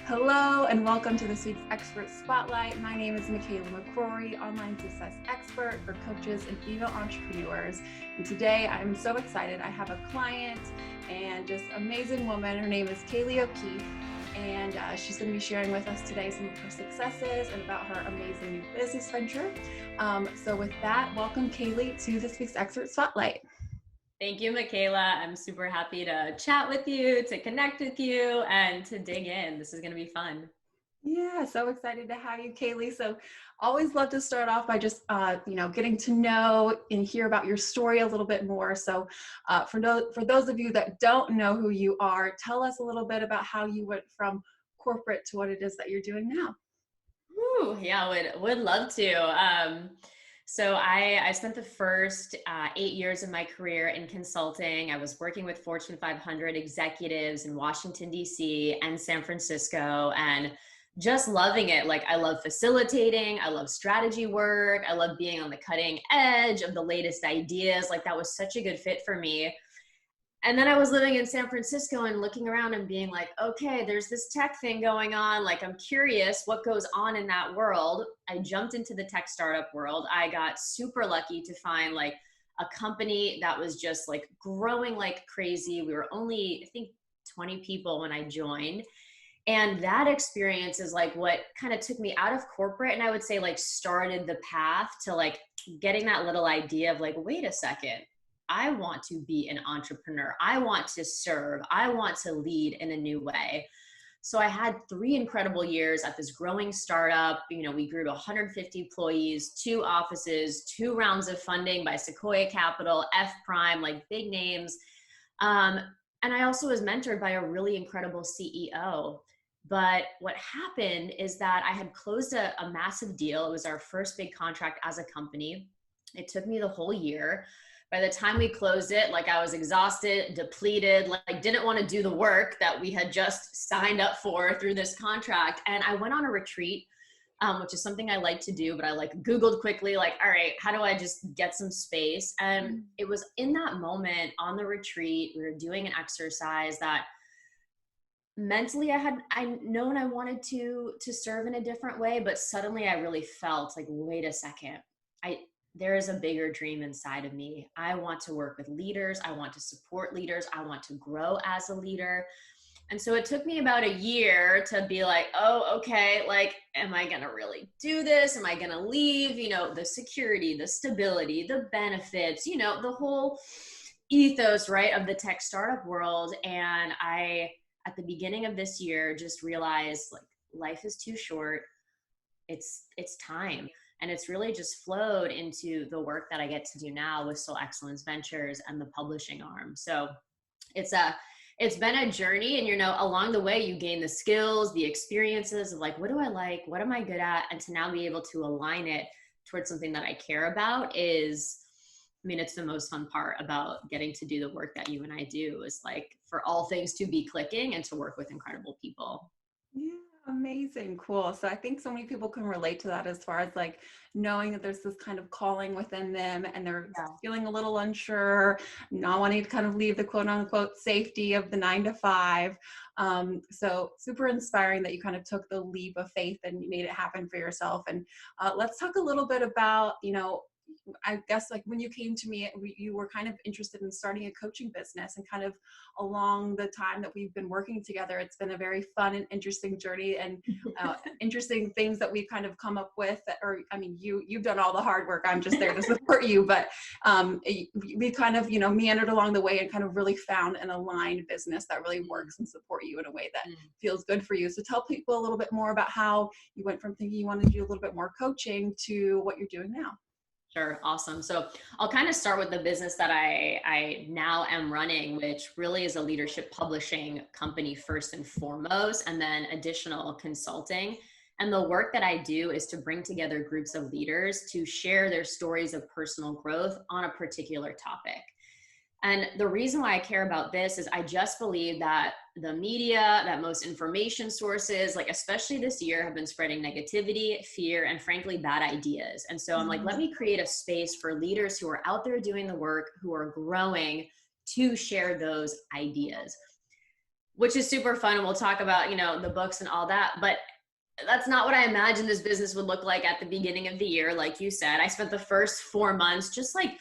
Hello and welcome to this week's Expert Spotlight. My name is Kaylee McCrory, online success expert for coaches and female entrepreneurs. And today I'm so excited. I have a client and just amazing woman. Her name is Kaylee O'Keefe, and she's going to be sharing with us today some of her successes and about her amazing new business venture. So with that, welcome Kaylee to this week's Expert Spotlight. Thank you, Michaela. I'm super happy to chat with you, to connect with you, and to dig in. This is going to be fun. Yeah, so excited to have you, Kaylee. So always love to start off by just, getting to know and hear about your story a little bit more. So for those of you that don't know who you are, tell us a little bit about how you went from corporate to what it is that you're doing now. Ooh, yeah, would love to. So I spent the first 8 years of my career in consulting. I was working with Fortune 500 executives in Washington, D.C. and San Francisco, and just loving it. Like, I love facilitating. I love strategy work. I love being on the cutting edge of the latest ideas. Like, that was such a good fit for me. And then I was living in San Francisco and looking around and being like, okay, there's this tech thing going on. Like, I'm curious what goes on in that world. I jumped into the tech startup world. I got super lucky to find like a company that was just like growing like crazy. We were only, I think, 20 people when I joined. And that experience is like what kind of took me out of corporate, and I would say like started the path to like getting that little idea of like, wait a second, I want to be an entrepreneur. I want to serve. I want to lead in a new way. So I had 3 incredible years at this growing startup. We grew to 150 employees, 2 offices, 2 rounds of funding by Sequoia Capital, F Prime, like big names. And I also was mentored by a really incredible CEO. But what happened is that I had closed a massive deal. It was our first big contract as a company. It took me the whole year. By the time we closed it, like, I was exhausted, depleted, like didn't want to do the work that we had just signed up for through this contract. And I went on a retreat, which is something I like to do, but I like Googled quickly, like, all right, how do I just get some space? And it was in that moment on the retreat, we were doing an exercise that mentally I known I wanted to serve in a different way, but suddenly I really felt like, wait a second, there is a bigger dream inside of me. I want to work with leaders. I want to support leaders. I want to grow as a leader. And so it took me about a year to be like, oh, okay, like, am I going to really do this? Am I going to leave, the security, the stability, the benefits, the whole ethos, right, of the tech startup world. And I, at the beginning of this year, just realized like life is too short. It's time. And it's really just flowed into the work that I get to do now with Soul Excellence Ventures and the publishing arm. So it's been a journey, and along the way you gain the skills, the experiences of like, what do I like? What am I good at? And to now be able to align it towards something that I care about it's the most fun part about getting to do the work that you and I do, is like for all things to be clicking and to work with incredible people. Yeah, amazing. Cool. So I think so many people can relate to that as far as like knowing that there's this kind of calling within them and they're feeling a little unsure, not wanting to kind of leave the quote unquote safety of the 9 to 5. So super inspiring that you kind of took the leap of faith and you made it happen for yourself. And let's talk a little bit about, I guess like when you came to me, you were kind of interested in starting a coaching business, and kind of along the time that we've been working together, it's been a very fun and interesting journey, and interesting things that we've kind of come up with. You've done all the hard work. I'm just there to support you, but we kind of, meandered along the way and kind of really found an aligned business that really works and support you in a way that feels good for you. So tell people a little bit more about how you went from thinking you wanted to do a little bit more coaching to what you're doing now. Sure. Awesome. So I'll kind of start with the business that I now am running, which really is a leadership publishing company first and foremost, and then additional consulting. And the work that I do is to bring together groups of leaders to share their stories of personal growth on a particular topic. And the reason why I care about this is I just believe that the media, that most information sources, like especially this year, have been spreading negativity, fear, and frankly, bad ideas. And so I'm like, let me create a space for leaders who are out there doing the work, who are growing, to share those ideas. which is super fun. And we'll talk about, you know, the books and all that, but that's not what I imagined this business would look like at the beginning of the year. Like you said, I spent the first 4 months just like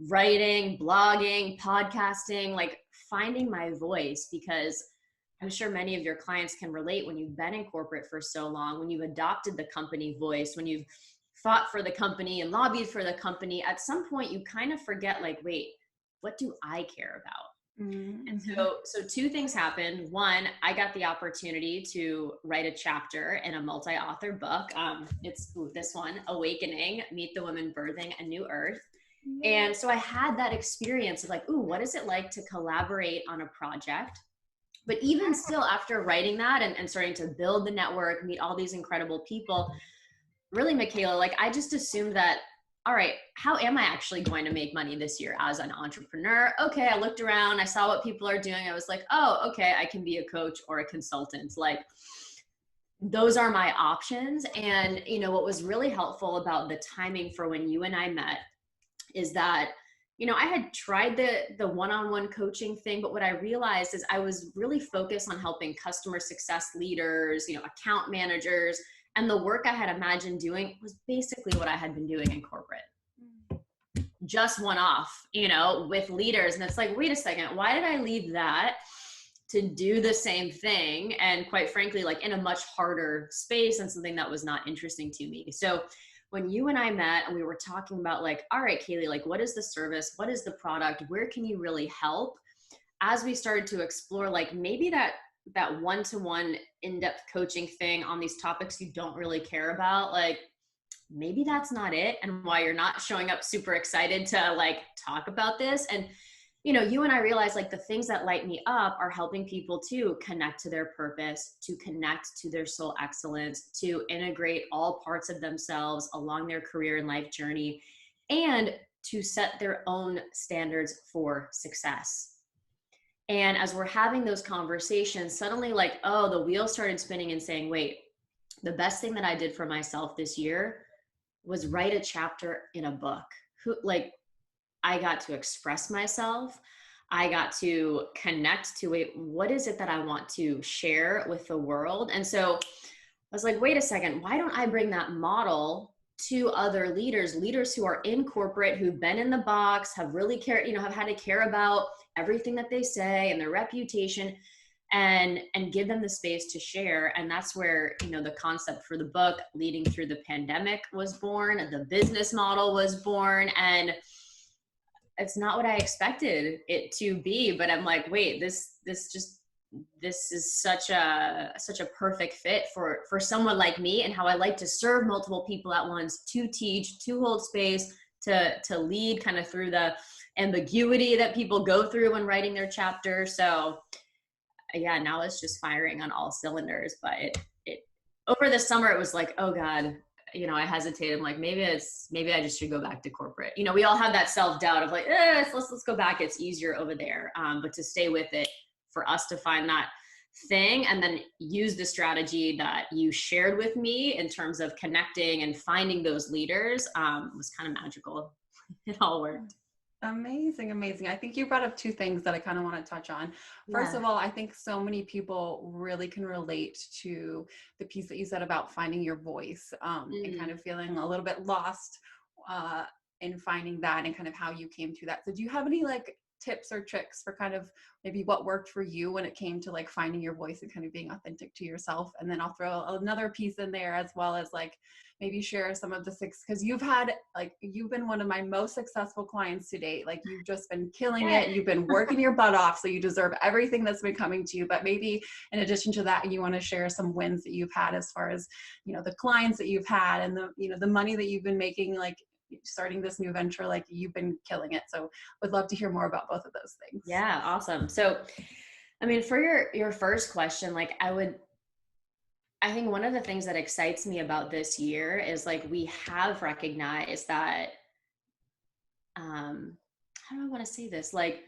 writing, blogging, podcasting, like finding my voice, because I'm sure many of your clients can relate when you've been in corporate for so long, when you've adopted the company voice, when you've fought for the company and lobbied for the company, at some point you kind of forget, like, wait, what do I care about? And Mm-hmm. so two things happened. One, I got the opportunity to write a chapter in a multi-author book. It's this one, Awakening, Meet the Women Birthing a New Earth. And so I had that experience of like, ooh, what is it like to collaborate on a project? But even still, after writing that and starting to build the network, meet all these incredible people, really, Kayleigh, like I just assumed that, all right, how am I actually going to make money this year as an entrepreneur? Okay, I looked around, I saw what people are doing. I was like, oh, okay, I can be a coach or a consultant. Like, those are my options. And, you know, what was really helpful about the timing for when you and I met is that, you know, I had tried the one-on-one coaching thing, but what I realized is I was really focused on helping customer success leaders, you know, account managers, and the work I had imagined doing was basically what I had been doing in corporate. Just one off, you know, with leaders. And it's like, wait a second, why did I leave that to do the same thing? And quite frankly, like in a much harder space and something that was not interesting to me. So when you and I met and we were talking about like, all right, Kaylee, like what is the service? What is the product? Where can you really help? As we started to explore, like maybe that one-to-one in-depth coaching thing on these topics you don't really care about, like maybe that's not it, and why you're not showing up super excited to like talk about this. And you know, you and I realize like the things that light me up are helping people to connect to their purpose, to connect to their soul excellence, to integrate all parts of themselves along their career and life journey, and to set their own standards for success. And as we're having those conversations, suddenly like, oh, the wheel started spinning and saying, wait, the best thing that I did for myself this year was write a chapter in a book. Like, I got to express myself. I got to connect to it. What is it that I want to share with the world? And so I was like, wait a second, why don't I bring that model to other leaders who are in corporate, who've been in the box, have really cared, you know, have had to care about everything that they say and their reputation, and give them the space to share. And that's where, you know, the concept for the book Leading Through the Pandemic was born. The business model was born. And it's not what I expected it to be, but I'm like, wait, this is such a perfect fit for someone like me, and how I like to serve multiple people at once, to teach, to hold space, to lead kind of through the ambiguity that people go through when writing their chapter. So yeah, now it's just firing on all cylinders. But it over the summer, it was like, oh God, you know, I hesitated. I'm like, maybe I just should go back to corporate. You know, we all have that self-doubt of like, let's go back. It's easier over there. But to stay with it, for us to find that thing and then use the strategy that you shared with me in terms of connecting and finding those leaders, was kind of magical. It all worked. Amazing, amazing. I think you brought up two things that I kind of want to touch on. First of all, I think so many people really can relate to the piece that you said about finding your voice, and kind of feeling a little bit lost in finding that, and kind of how you came to that. So do you have any like tips or tricks for kind of maybe what worked for you when it came to like finding your voice and kind of being authentic to yourself? And then I'll throw another piece in there as well, as like maybe share some of the six, because you've been one of my most successful clients to date. Like you've just been killing it. You've been working your butt off. So you deserve everything that's been coming to you. But maybe in addition to that, you want to share some wins that you've had as far as, you know, the clients that you've had and the, you know, the money that you've been making, like starting this new venture, like you've been killing it. So would love to hear more about both of those things. Yeah. Awesome. So, I mean, for your first question, like I think one of the things that excites me about this year is like we have recognized that, how do I want to say this? Like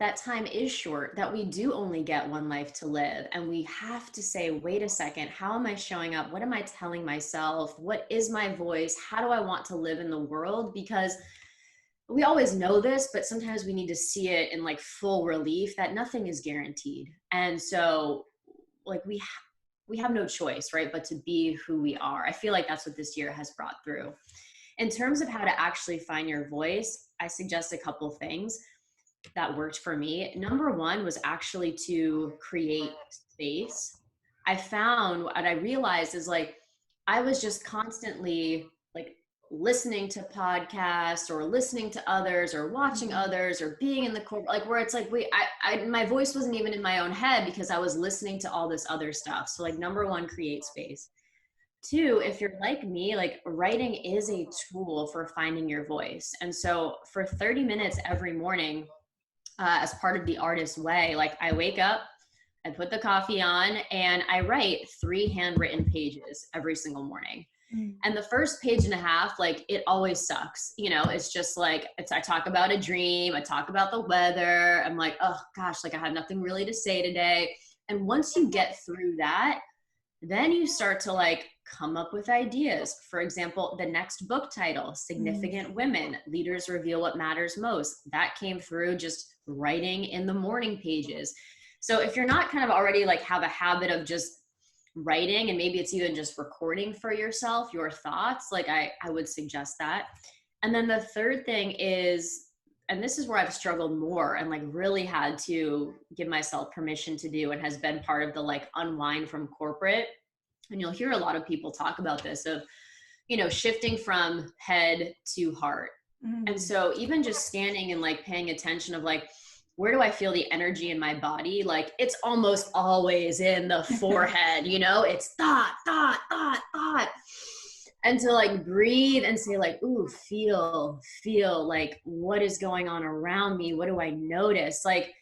that time is short, that we do only get one life to live. And we have to say, wait a second, how am I showing up? What am I telling myself? What is my voice? How do I want to live in the world? Because we always know this, but sometimes we need to see it in like full relief that nothing is guaranteed. And so like we have no choice, right? But to be who we are. I feel like that's what this year has brought through. In terms of how to actually find your voice, I suggest a couple things that worked for me. Number one was actually to create space. I found what I realized is like, I was just constantly like listening to podcasts or listening to others or watching others or being in the corporate, like where it's like, my voice wasn't even in my own head because I was listening to all this other stuff. So like number one, create space. Two, if you're like me, like writing is a tool for finding your voice. And so for 30 minutes every morning, as part of the artist way, like I wake up, I put the coffee on, and I write 3 handwritten pages every single morning. And the first page and a half, like it always sucks. You know, it's just like, I talk about a dream. I talk about the weather. I'm like, oh gosh, like I have nothing really to say today. And once you get through that, then you start to like come up with ideas. For example, the next book title, Significant Women, Leaders Reveal What Matters Most. That came through just writing in the morning pages. So if you're not kind of already like have a habit of just writing, and maybe it's even just recording for yourself your thoughts, like I would suggest that. And then the third thing is, and this is where I've struggled more and like really had to give myself permission to do, and has been part of the like unwind from corporate. And you'll hear a lot of people talk about this of, you know, shifting from head to heart. And so even just standing and like paying attention of like, where do I feel the energy in my body? Like it's almost always in the forehead, you know, it's thought. And to like breathe and say like, ooh, feel like what is going on around me? What do I notice? Like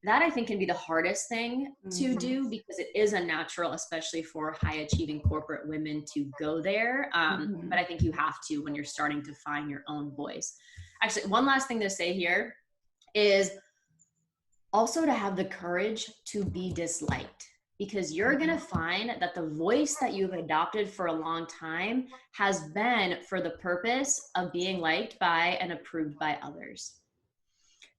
that I think can be the hardest thing to do, because it is unnatural, especially for high achieving corporate women to go there. But I think you have to when you're starting to find your own voice. Actually, one last thing to say here is also to have the courage to be disliked, because you're going to find that the voice that you've adopted for a long time has been for the purpose of being liked by and approved by others.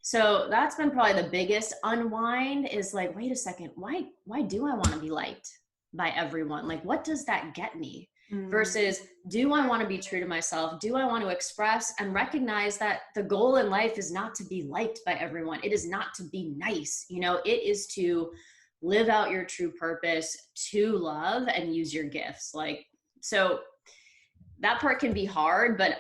So that's been probably the biggest unwind, is like, wait a second, why do I want to be liked by everyone? Like, what does that get me? Versus, do I want to be true to myself? Do I want to express and recognize that the goal in life is not to be liked by everyone? It is not to be nice. You know, it is to live out your true purpose, to love and use your gifts. Like, so that part can be hard, but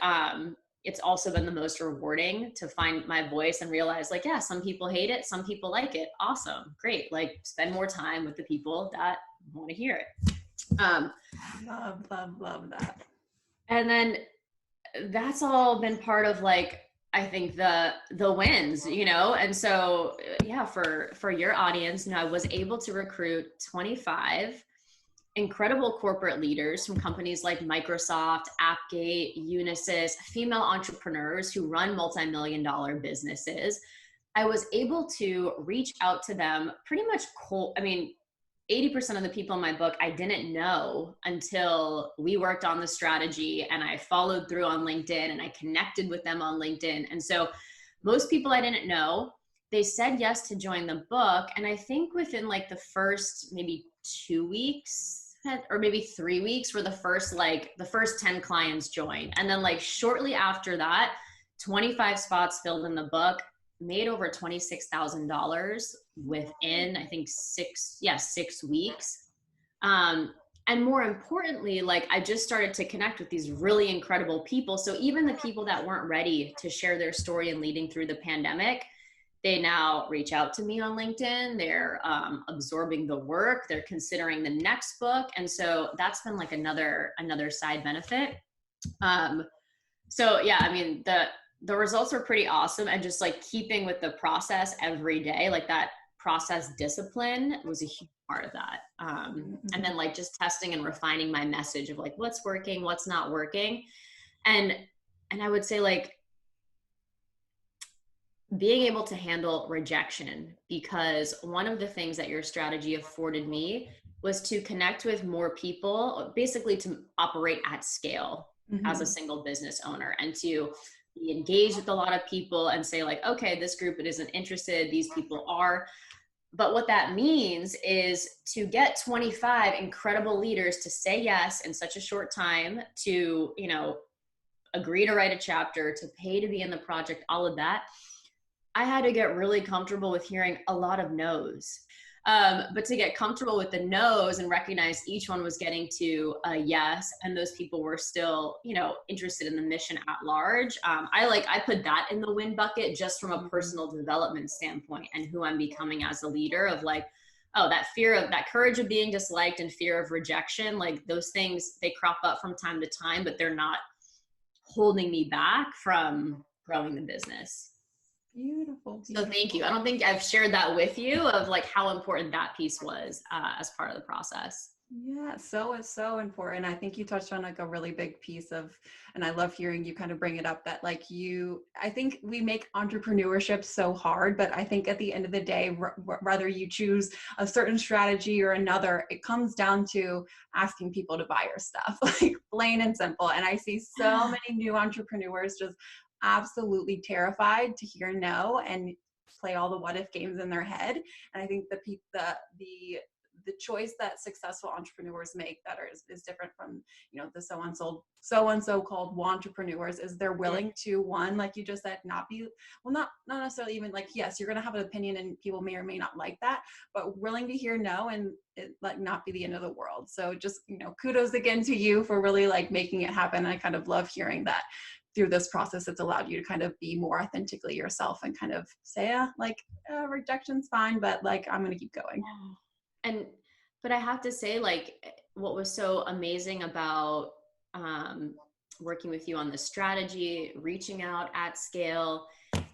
it's also been the most rewarding to find my voice and realize like, yeah, some people hate it, some people like it. Awesome. Great. Like spend more time with the people that want to hear it. Love that. And then that's all been part of like, I think the wins, you know? And so yeah, for your audience, you know, I was able to recruit 25 incredible corporate leaders from companies like Microsoft, Appgate, Unisys, female entrepreneurs who run multi-million-dollar businesses. I was able to reach out to them pretty much cold. I mean, 80% of the people in my book I didn't know until we worked on the strategy and I followed through on LinkedIn and I connected with them on LinkedIn. And so most people I didn't know, they said yes to join the book. And I think within like the first maybe 2 weeks or maybe 3 weeks were the first 10 clients joined. And then like shortly after that, 25 spots filled in the book, made over $26,000 within, I think 6 weeks. And more importantly, like I just started to connect with these really incredible people. So even the people that weren't ready to share their story and leading through the pandemic, they now reach out to me on LinkedIn. They're absorbing the work. They're considering the next book. And so that's been like another side benefit. So yeah, I mean, the results are pretty awesome. And just like keeping with the process every day, like that process discipline was a huge part of that. And then like just testing and refining my message of like, what's working, what's not working. And I would say like, being able to handle rejection, because one of the things that your strategy afforded me was to connect with more people, basically to operate at scale as a single business owner, and to be engaged with a lot of people and say like, okay, this group isn't interested, these people are. But what that means is to get 25 incredible leaders to say yes in such a short time, to, you know, agree to write a chapter, to pay to be in the project, all of that. I had to get really comfortable with hearing a lot of no's. But to get comfortable with the no's and recognize each one was getting to a yes, and those people were still, you know, interested in the mission at large. I put that in the win bucket just from a personal development standpoint and who I'm becoming as a leader, of like, oh, that fear of, that courage of being disliked and fear of rejection, like those things, they crop up from time to time, but they're not holding me back from growing the business. Beautiful. So thank you. I don't think I've shared that with you, of like how important that piece was as part of the process. Yeah, so it's so important. I think you touched on like a really big piece of, and I love hearing you kind of bring it up, that like I think we make entrepreneurship so hard, but I think at the end of the day, whether you choose a certain strategy or another, it comes down to asking people to buy your stuff, like plain and simple. And I see so many new entrepreneurs just absolutely terrified to hear no and play all the what if games in their head. And I think the choice that successful entrepreneurs make that is different from, you know, the so-and-so called entrepreneurs, is they're willing to, one, like you just said, not necessarily even like, yes, you're going to have an opinion and people may or may not like that, but willing to hear no and it like not be the end of the world. So just, you know, kudos again to you for really like making it happen. I kind of love hearing that through this process, it's allowed you to kind of be more authentically yourself and kind of say, rejection's fine, but like, I'm going to keep going. But I have to say, like, what was so amazing about working with you on the strategy, reaching out at scale,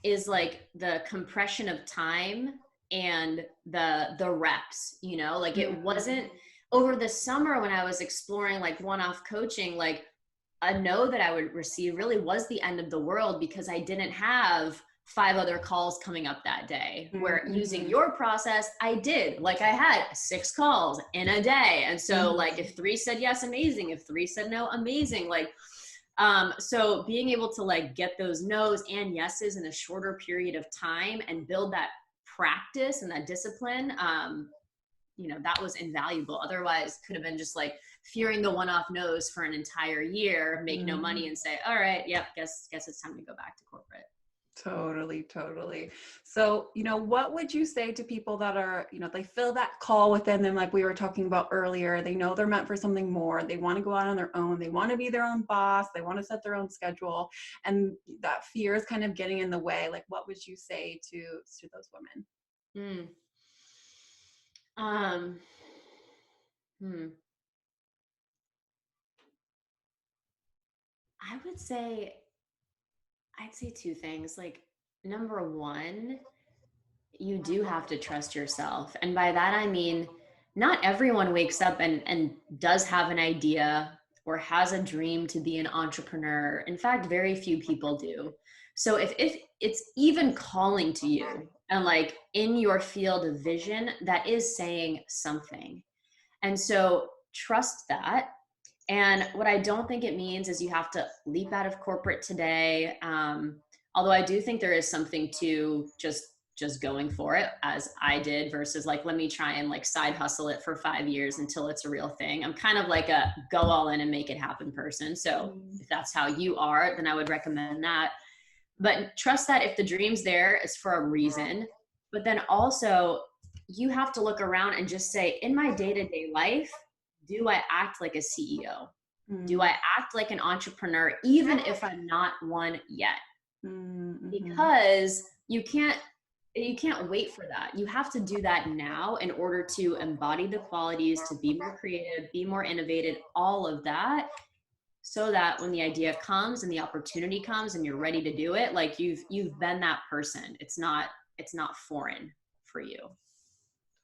is like the compression of time and the reps, you know, like it wasn't over the summer when I was exploring like one-off coaching, like a no that I would receive really was the end of the world, because I didn't have 5 other calls coming up that day. Where using your process, I did, like I had 6 calls in a day. And so like if 3 said yes, amazing. If 3 said no, amazing. Like, so being able to like get those no's and yeses in a shorter period of time and build that practice and that discipline, you know, that was invaluable. Otherwise could have been just like fearing the one-off no's for an entire year, make no money and say, all right, yep, guess it's time to go back to corporate. Totally. So, you know, what would you say to people that are, you know, they feel that call within them, like we were talking about earlier, they know they're meant for something more, they want to go out on their own, they want to be their own boss, they want to set their own schedule, and that fear is kind of getting in the way. Like, what would you say to those women? I'd say 2 things. Like, number 1, you do have to trust yourself. And by that, I mean, not everyone wakes up and does have an idea or has a dream to be an entrepreneur. In fact, very few people do. So if it's even calling to you and like in your field of vision, that is saying something. And so trust that. And what I don't think it means is you have to leap out of corporate today. Although I do think there is something to just going for it, as I did, versus like, let me try and like side hustle it for 5 years until it's a real thing. I'm kind of like a go all in and make it happen person. So if that's how you are, then I would recommend that. But trust that if the dream's there, it's for a reason. But then also you have to look around and just say, in my day-to-day life, do I act like a CEO? Do I act like an entrepreneur, even if I'm not one yet? Because you can't wait for that. You have to do that now in order to embody the qualities, to be more creative, be more innovative, all of that, so that when the idea comes and the opportunity comes and you're ready to do it, like you've been that person. It's not foreign for you.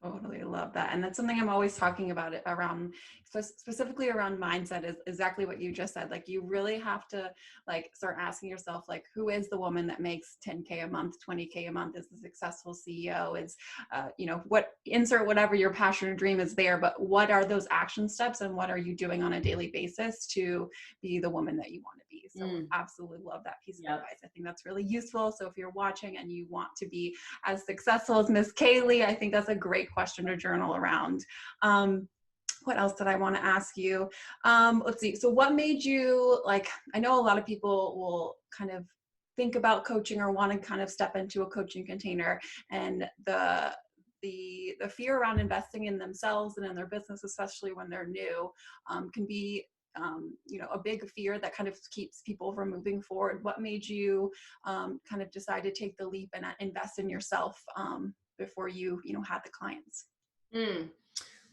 Totally love that. And that's something I'm always talking about it around, specifically around mindset, is exactly what you just said. Like, you really have to like start asking yourself, like, who is the woman that makes 10K a month, 20K a month, is the successful CEO, is, you know, insert whatever your passion or dream is there, but what are those action steps and what are you doing on a daily basis to be the woman that you want to be? So absolutely love that piece of advice. I think that's really useful. So if you're watching and you want to be as successful as Miss Kaylee, I think that's a great question to journal around. What else did I want to ask you? Let's see. So what made you, like, I know a lot of people will kind of think about coaching or want to kind of step into a coaching container, and the fear around investing in themselves and in their business, especially when they're new, can be a big fear that kind of keeps people from moving forward. What made you kind of decide to take the leap and invest in yourself before you had the clients?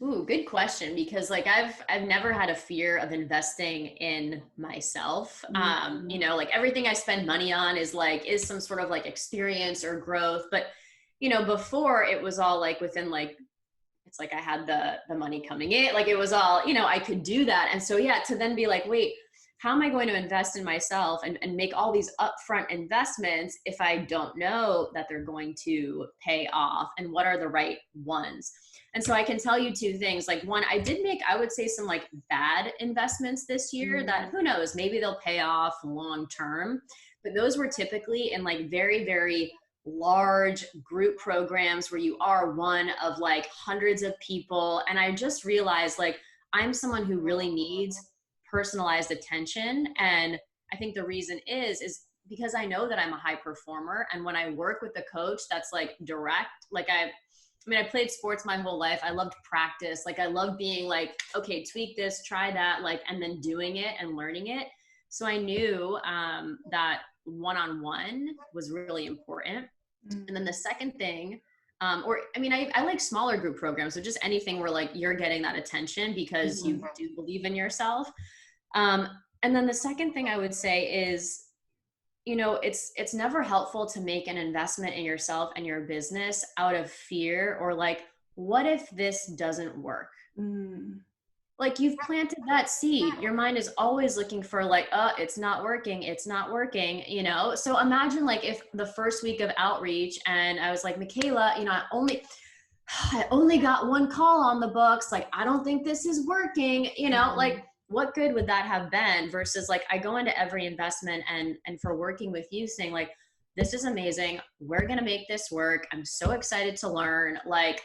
Ooh, good question, because like I've never had a fear of investing in myself. Like everything I spend money on is some sort of like experience or growth. But before, it was all like within like, it's like I had the money coming in, like it was all, I could do that. And so yeah, to then be like, wait, how am I going to invest in myself and make all these upfront investments if I don't know that they're going to pay off, and what are the right ones? And so I can tell you two things. Like one, I did make, I would say, some like bad investments this year that who knows, maybe they'll pay off long term. But those were typically in like very, very large group programs where you are one of like hundreds of people. And I just realized like I'm someone who really needs personalized attention. And I think the reason is because I know that I'm a high performer. And when I work with a coach that's like direct, like I played sports my whole life. I loved practice. Like I love being like, okay, tweak this, try that, like, and then doing it and learning it. So I knew that one-on-one was really important. And then the second thing, I like smaller group programs. So just anything where like you're getting that attention because you do believe in yourself. And then the second thing I would say is, it's never helpful to make an investment in yourself and your business out of fear or like, what if this doesn't work? Like you've planted that seed. Your mind is always looking for like, it's not working. It's not working, So imagine like if the first week of outreach and I was like, Kayleigh, I only got one call on the books. Like, I don't think this is working, like what good would that have been versus like I go into every investment and for working with you saying like, this is amazing. We're going to make this work. I'm so excited to learn. Like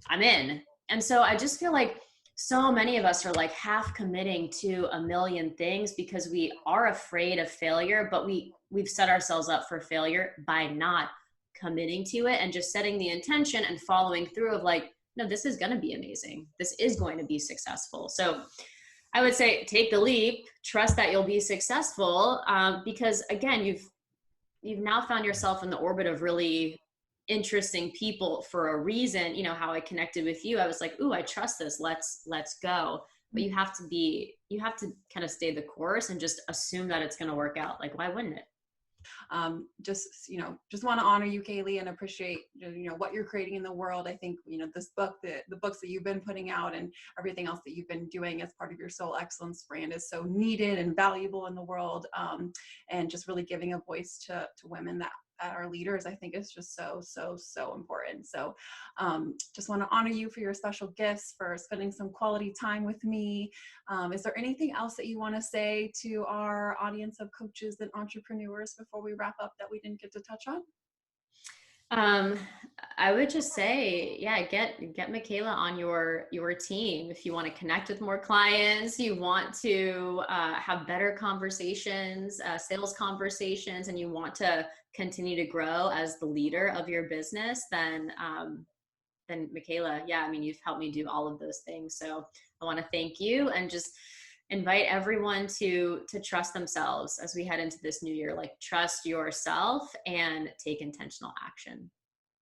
I'm in. And so I just feel like so many of us are like half committing to a million things because we are afraid of failure, but we've set ourselves up for failure by not committing to it and just setting the intention and following through of like, no, this is going to be amazing. This is going to be successful. So I would say take the leap, trust that you'll be successful, because again, you've now found yourself in the orbit of really interesting people for a reason. How I connected with you, I was like, ooh, I trust this. Let's go. But you have to kind of stay the course and just assume that it's going to work out. Like, why wouldn't it? Just want to honor you, Kaylee, and appreciate what you're creating in the world. I think this book, the books that you've been putting out, and everything else that you've been doing as part of your Soul Excellence brand is so needed and valuable in the world. And just really giving a voice to women that are leaders, I think is just so important. So just want to honor you for your special gifts, for spending some quality time with me. Is there anything else that you want to say to our audience of coaches and entrepreneurs before we wrap up that we didn't get to touch on? I would just say, yeah, get Kayleigh on your team. If you want to connect with more clients, you want to have better conversations, sales conversations, and you want to continue to grow as the leader of your business, then Kayleigh, yeah, you've helped me do all of those things. So I want to thank you and just invite everyone to trust themselves as we head into this new year. Like, trust yourself and take intentional action.